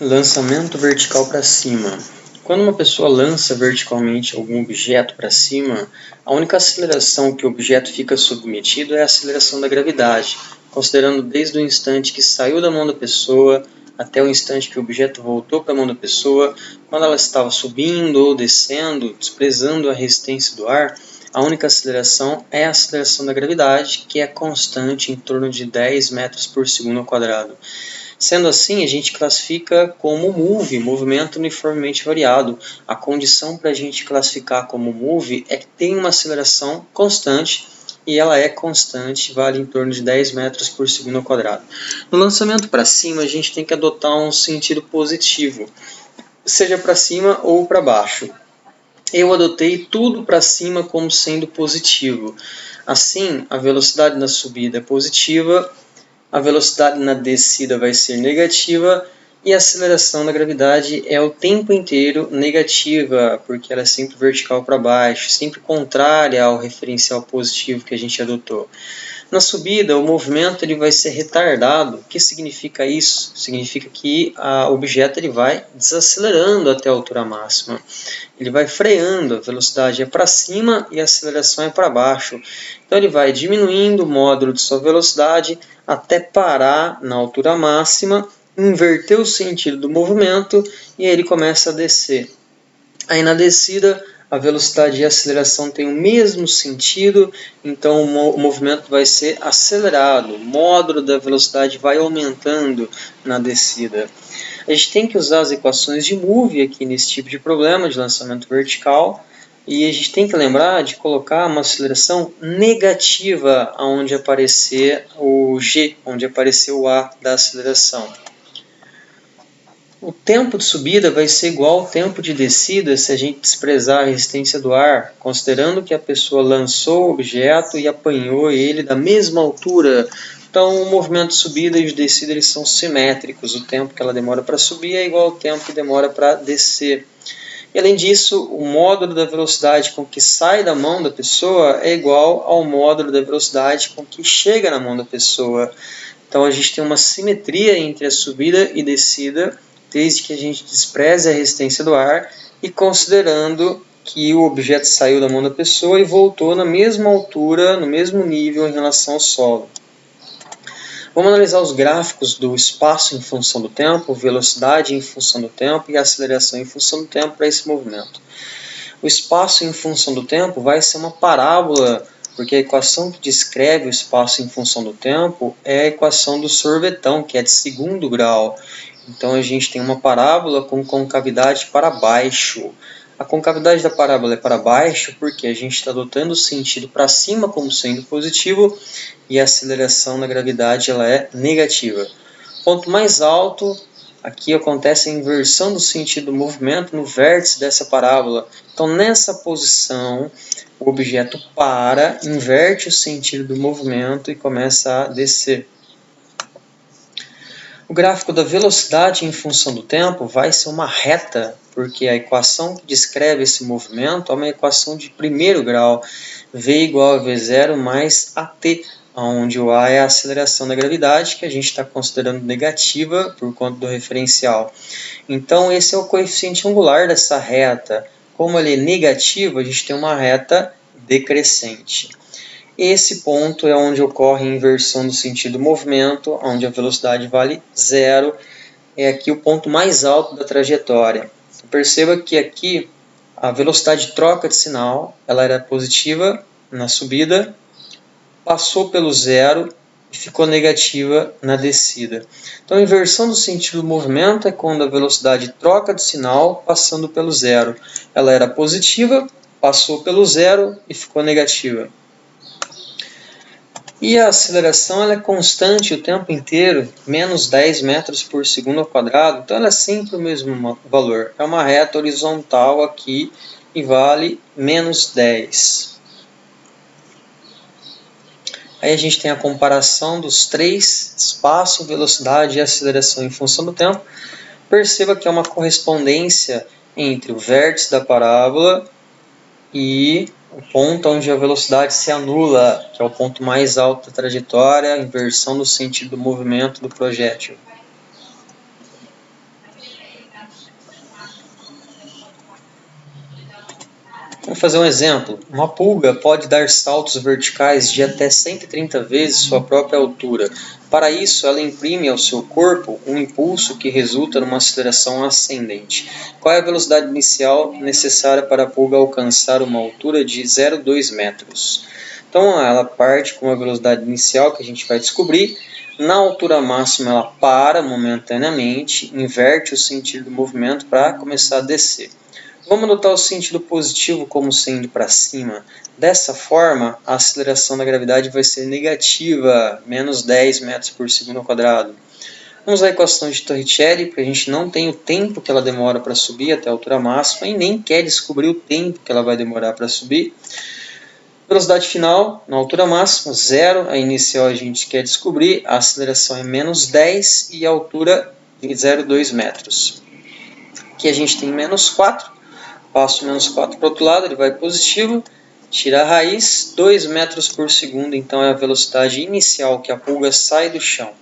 Lançamento vertical para cima. Quando uma pessoa lança verticalmente algum objeto para cima, a única aceleração que o objeto fica submetido é a aceleração da gravidade, considerando desde o instante que saiu da mão da pessoa até o instante que o objeto voltou para a mão da pessoa, quando ela estava subindo ou descendo, desprezando a resistência do ar, a única aceleração é a aceleração da gravidade, que é constante em torno de 10 metros por segundo ao quadrado. Sendo assim, a gente classifica como MOVE, movimento uniformemente variado. A condição para a gente classificar como MOVE é que tem uma aceleração constante, e ela é constante, vale em torno de 10 metros por segundo ao quadrado. No lançamento para cima, a gente tem que adotar um sentido positivo, seja para cima ou para baixo. Eu adotei tudo para cima como sendo positivo. Assim, a velocidade na subida é positiva, a velocidade na descida vai ser negativa e a aceleração da gravidade é o tempo inteiro negativa, porque ela é sempre vertical para baixo, sempre contrária ao referencial positivo que a gente adotou. Na subida, o movimento ele vai ser retardado. O que significa isso? Significa que o objeto ele vai desacelerando até a altura máxima. Ele vai freando, a velocidade é para cima e a aceleração é para baixo. Então ele vai diminuindo o módulo de sua velocidade até parar na altura máxima, inverter o sentido do movimento e aí ele começa a descer. Aí na descida, a velocidade e a aceleração têm o mesmo sentido, então o movimento vai ser acelerado, o módulo da velocidade vai aumentando na descida. A gente tem que usar as equações de MOVE aqui nesse tipo de problema de lançamento vertical, e a gente tem que lembrar de colocar uma aceleração negativa onde aparecer o G, onde aparecer o A da aceleração. O tempo de subida vai ser igual ao tempo de descida se a gente desprezar a resistência do ar, considerando que a pessoa lançou o objeto e apanhou ele da mesma altura. Então, o movimento de subida e de descida eles são simétricos. O tempo que ela demora para subir é igual ao tempo que demora para descer. E, além disso, o módulo da velocidade com que sai da mão da pessoa é igual ao módulo da velocidade com que chega na mão da pessoa. Então, a gente tem uma simetria entre a subida e descida, desde que a gente despreze a resistência do ar e considerando que o objeto saiu da mão da pessoa e voltou na mesma altura, no mesmo nível em relação ao solo. Vamos analisar os gráficos do espaço em função do tempo, velocidade em função do tempo e aceleração em função do tempo para esse movimento. O espaço em função do tempo vai ser uma parábola, porque a equação que descreve o espaço em função do tempo é a equação do sorvetão, que é de segundo grau. Então a gente tem uma parábola com concavidade para baixo. A concavidade da parábola é para baixo porque a gente está adotando o sentido para cima como sendo positivo e a aceleração da gravidade ela é negativa. Ponto mais alto, aqui acontece a inversão do sentido do movimento no vértice dessa parábola. Então nessa posição o objeto para, inverte o sentido do movimento e começa a descer. O gráfico da velocidade em função do tempo vai ser uma reta, porque a equação que descreve esse movimento é uma equação de primeiro grau, V igual a V0 mais AT, onde o A é a aceleração da gravidade, que a gente está considerando negativa por conta do referencial. Então esse é o coeficiente angular dessa reta. Como ele é negativo, a gente tem uma reta decrescente. Esse ponto é onde ocorre a inversão do sentido do movimento, onde a velocidade vale 0. É aqui o ponto mais alto da trajetória. Perceba que aqui a velocidade troca de sinal, ela era positiva na subida, passou pelo 0 e ficou negativa na descida. Então a inversão do sentido do movimento é quando a velocidade troca de sinal passando pelo 0. Ela era positiva, passou pelo 0 e ficou negativa. E a aceleração ela é constante o tempo inteiro, menos 10 metros por segundo ao quadrado, então ela é sempre o mesmo valor. É uma reta horizontal aqui e vale menos 10. Aí a gente tem a comparação dos três, espaço, velocidade e aceleração em função do tempo. Perceba que é uma correspondência entre o vértice da parábola e o ponto onde a velocidade se anula, que é o ponto mais alto da trajetória, a inversão do sentido do movimento do projétil. Vamos fazer um exemplo. Uma pulga pode dar saltos verticais de até 130 vezes sua própria altura. Para isso, ela imprime ao seu corpo um impulso que resulta numa aceleração ascendente. Qual é a velocidade inicial necessária para a pulga alcançar uma altura de 0,2 metros? Então, ela parte com uma velocidade inicial que a gente vai descobrir. Na altura máxima, ela para momentaneamente, inverte o sentido do movimento para começar a descer. Vamos adotar o sentido positivo como sendo para cima. Dessa forma, a aceleração da gravidade vai ser negativa, menos 10 metros por segundo ao quadrado. Vamos à equação de Torricelli, porque a gente não tem o tempo que ela demora para subir até a altura máxima e nem quer descobrir o tempo que ela vai demorar para subir. Velocidade final, na altura máxima, 0. A inicial a gente quer descobrir, a aceleração é menos 10 e a altura de 0,2 metros. Aqui a gente tem menos 4. Passo o menos 4 para o outro lado, ele vai positivo, tira a raiz, 2 metros por segundo, então é a velocidade inicial que a pulga sai do chão.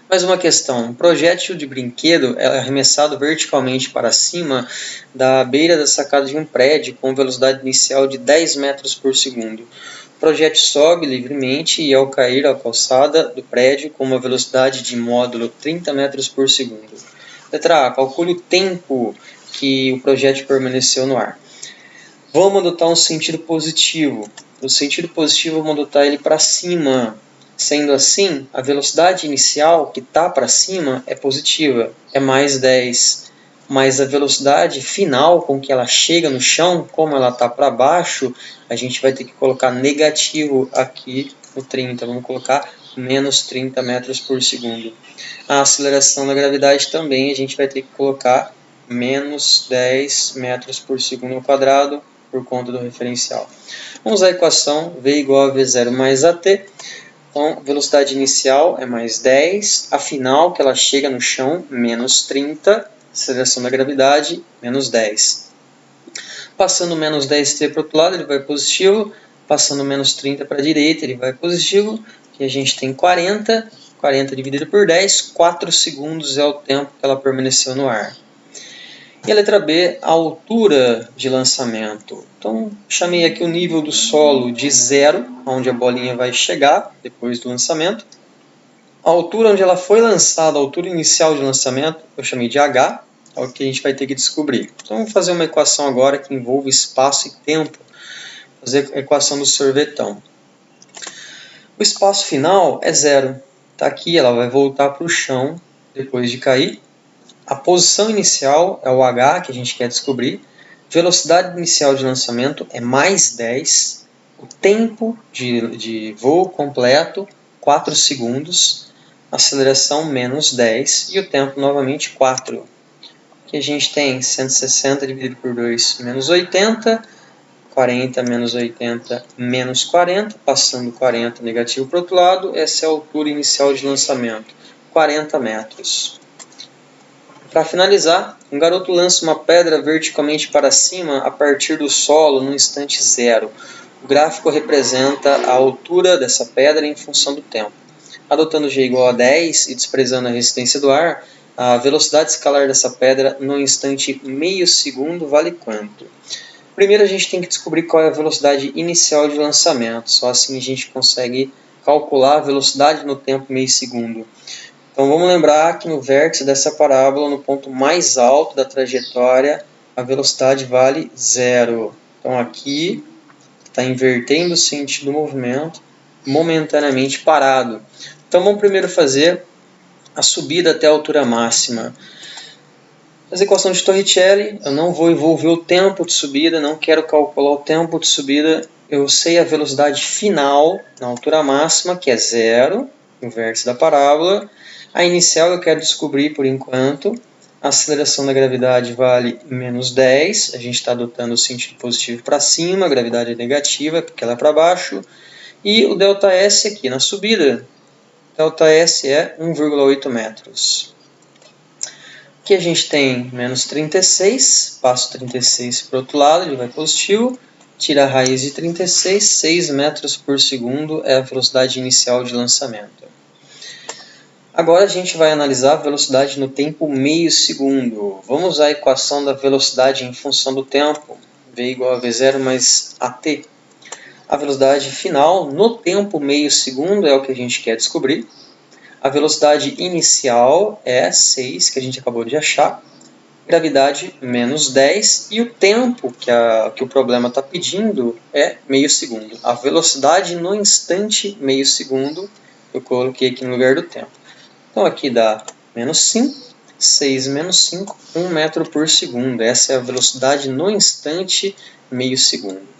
Mais uma questão, um projétil de brinquedo é arremessado verticalmente para cima da beira da sacada de um prédio com velocidade inicial de 10 metros por segundo. O projétil sobe livremente e ao cair à calçada do prédio com uma velocidade de módulo 30 metros por segundo. Letra A, calcule o tempo que o projétil permaneceu no ar. Vamos adotar um sentido positivo. No sentido positivo, vamos adotar ele para cima. Sendo assim, a velocidade inicial que está para cima é positiva, é mais 10. Mas a velocidade final com que ela chega no chão, como ela está para baixo, a gente vai ter que colocar negativo aqui no 30. Vamos colocar menos 30 metros por segundo. A aceleração da gravidade também a gente vai ter que colocar menos 10 metros por segundo ao quadrado por conta do referencial. Vamos à equação V igual a V0 mais AT. Então, velocidade inicial é mais 10, a final, que ela chega no chão, menos 30, aceleração da gravidade, menos 10. Passando menos 10t para o outro lado, ele vai positivo, passando menos 30 para a direita, ele vai positivo, e a gente tem 40, 40 dividido por 10, 4 segundos é o tempo que ela permaneceu no ar. E a letra B, a altura de lançamento. Então, chamei aqui o nível do solo de 0, onde a bolinha vai chegar depois do lançamento. A altura onde ela foi lançada, a altura inicial de lançamento, eu chamei de H, é o que a gente vai ter que descobrir. Então, vamos fazer uma equação agora que envolve espaço e tempo. Fazer a equação do sorvetão. O espaço final é 0. Está aqui, ela vai voltar para o chão depois de cair. A posição inicial é o H, que a gente quer descobrir. Velocidade inicial de lançamento é mais 10. O tempo de voo completo, 4 segundos. Aceleração, menos 10. E o tempo, novamente, 4. Aqui a gente tem 160 dividido por 2, menos 80. 40 menos 80, menos 40. Passando 40 negativo para o outro lado. Essa é a altura inicial de lançamento, 40 metros. Para finalizar, um garoto lança uma pedra verticalmente para cima a partir do solo no instante 0. O gráfico representa a altura dessa pedra em função do tempo. Adotando G igual a 10 e desprezando a resistência do ar, a velocidade escalar dessa pedra no instante meio segundo vale quanto? Primeiro a gente tem que descobrir qual é a velocidade inicial de lançamento. Só assim a gente consegue calcular a velocidade no tempo meio segundo. Então vamos lembrar que no vértice dessa parábola, no ponto mais alto da trajetória, a velocidade vale 0. Então aqui está invertendo o sentido do movimento, momentaneamente parado. Então vamos primeiro fazer a subida até a altura máxima. As equações de Torricelli, eu não vou envolver o tempo de subida, não quero calcular o tempo de subida. Eu sei a velocidade final na altura máxima, que é 0, no vértice da parábola. A inicial eu quero descobrir por enquanto. A aceleração da gravidade vale menos 10. A gente está adotando o sentido positivo para cima, a gravidade é negativa porque ela é para baixo. E o ΔS aqui na subida, ΔS é 1,8 metros. Aqui a gente tem menos 36, passo 36 para o outro lado, ele vai positivo. Tira a raiz de 36, 6 metros por segundo é a velocidade inicial de lançamento. Agora a gente vai analisar a velocidade no tempo meio segundo. Vamos à equação da velocidade em função do tempo. V igual a V0 mais AT. A velocidade final no tempo meio segundo é o que a gente quer descobrir. A velocidade inicial é 6, que a gente acabou de achar. Gravidade menos 10. E o tempo que o problema está pedindo é meio segundo. A velocidade no instante meio segundo, eu coloquei aqui no lugar do tempo. Então aqui dá menos 5, 6 menos 5, 1 metro por segundo. Essa é a velocidade no instante meio segundo.